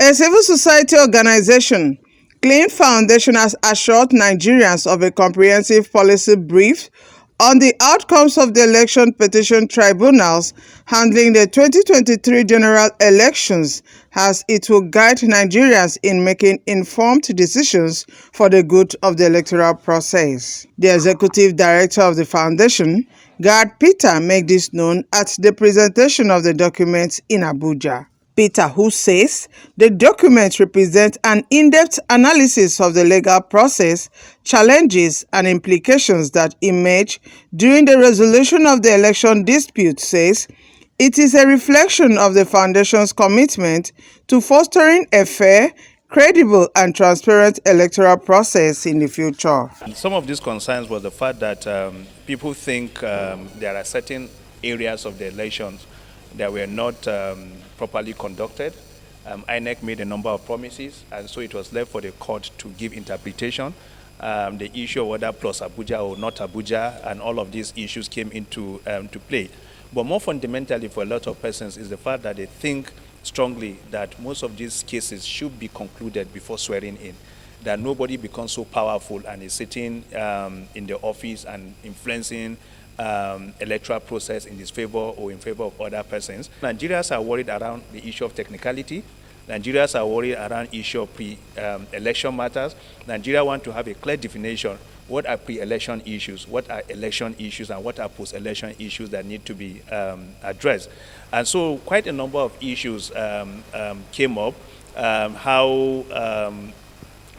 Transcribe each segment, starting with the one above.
A civil society organization, Cleen Foundation, has assured Nigerians of a comprehensive policy brief on the outcomes of the election petition tribunals handling the 2023 general elections, as it will guide Nigerians in making informed decisions for the good of the electoral process. The executive director of the foundation, Gad Peter, made this known at the presentation of the documents in Abuja. Peter, who says the documents represent an in-depth analysis of the legal process, challenges and implications that emerge during the resolution of the election dispute, says it is a reflection of the Foundation's commitment to fostering a fair, credible and transparent electoral process in the future. Some of these concerns was the fact that people think there are certain areas of the elections that were not properly conducted. INEC made a number of promises, and so it was left for the court to give interpretation. The issue of whether plus Abuja or not Abuja, and all of these issues came into to play. But more fundamentally for a lot of persons is the fact that they think strongly that most of these cases should be concluded before swearing in, that nobody becomes so powerful and is sitting in the office and influencing electoral process in his favor or in favor of other persons. Nigerians are worried around the issue of technicality. Nigerians are worried around issue of pre-election matters. Nigeria want to have a clear definition. What are pre-election issues? What are election issues? And what are post-election issues that need to be addressed? And so quite a number of issues came up. How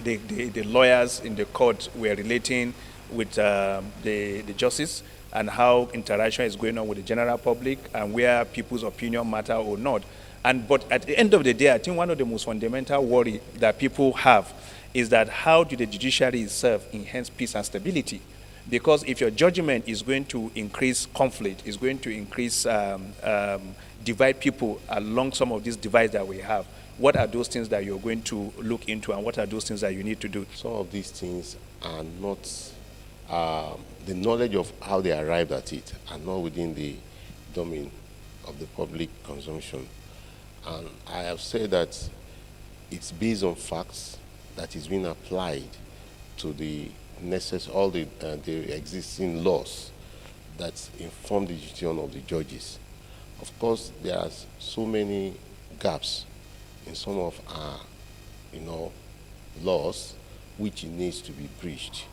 the lawyers in the court were relating with the justice, and how interaction is going on with the general public, and where people's opinion matter or not. But at the end of the day, I think one of the most fundamental worry that people have is that how do the judiciary itself enhance peace and stability? Because if your judgment is going to increase conflict, is going to increase, divide people along some of these divides that we have, what are those things that you're going to look into, and what are those things that you need to do? Some of these things are not, the knowledge of how they arrived at it are not within the domain of the public consumption. And I have said that it's based on facts that is being applied to the all the existing laws that inform the decision of the judges. Of course, there are so many gaps in some of our, laws which needs to be breached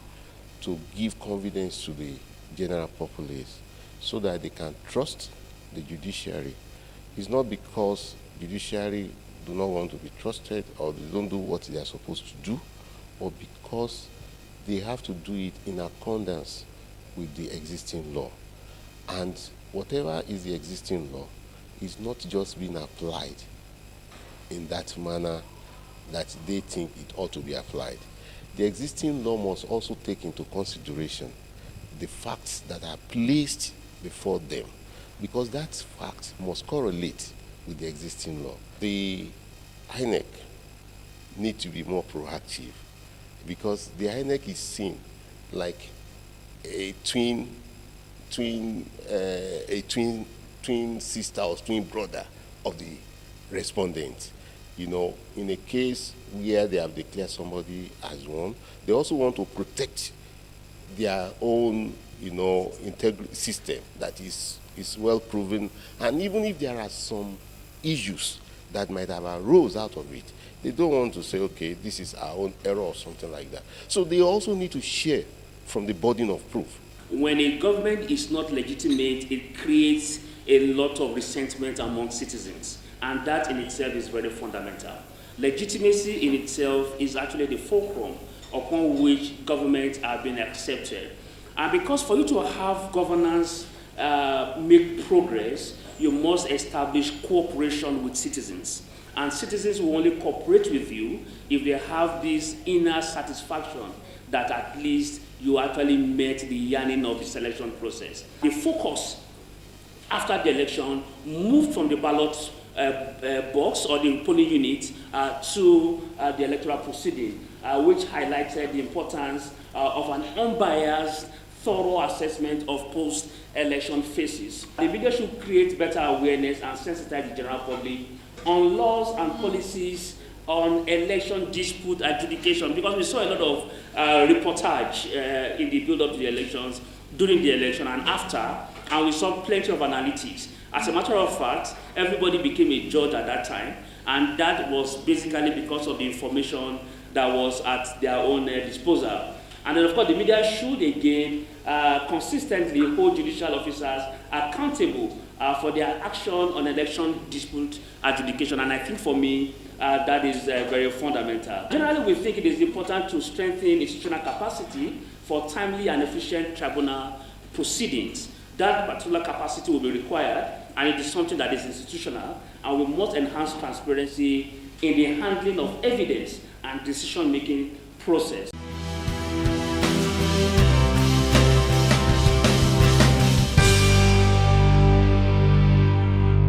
to give confidence to the general populace so that they can trust the judiciary. It's not because judiciary do not want to be trusted or they don't do what they are supposed to do, but because they have to do it in accordance with the existing law. And whatever is the existing law is not just being applied in that manner that they think it ought to be applied. The existing law must also take into consideration the facts that are placed before them, because that fact must correlate with the existing law. The INEC need to be more proactive, because the INEC is seen like a twin sister or twin brother of the respondent. In a case where they have declared somebody as won, they also want to protect their own, integrity system that is well proven. And even if there are some issues that might have arose out of it, they don't want to say, okay, this is our own error or something like that. So they also need to share from the burden of proof. When a government is not legitimate, it creates a lot of resentment among citizens. And that in itself is very fundamental. Legitimacy in itself is actually the fulcrum upon which governments are being accepted. And because for you to have governance make progress, you must establish cooperation with citizens. And citizens will only cooperate with you if they have this inner satisfaction that at least you actually met the yearning of the selection process. The focus after the election moved from the ballot box or the polling unit to the electoral proceeding, which highlighted the importance of an unbiased, thorough assessment of post-election phases. The video should create better awareness and sensitize the general public on laws and policies on election dispute adjudication, because we saw a lot of reportage in the build-up to the elections, during the election and after, and we saw plenty of analytics. As a matter of fact, everybody became a judge at that time, and that was basically because of the information that was at their own disposal. And then, of course, the media should again consistently hold judicial officers accountable for their action on election dispute adjudication. And I think for me, that is very fundamental. Generally, we think it is important to strengthen institutional capacity for timely and efficient tribunal proceedings. That particular capacity will be required, and it is something that is institutional, and we must enhance transparency in the handling of evidence and decision-making process.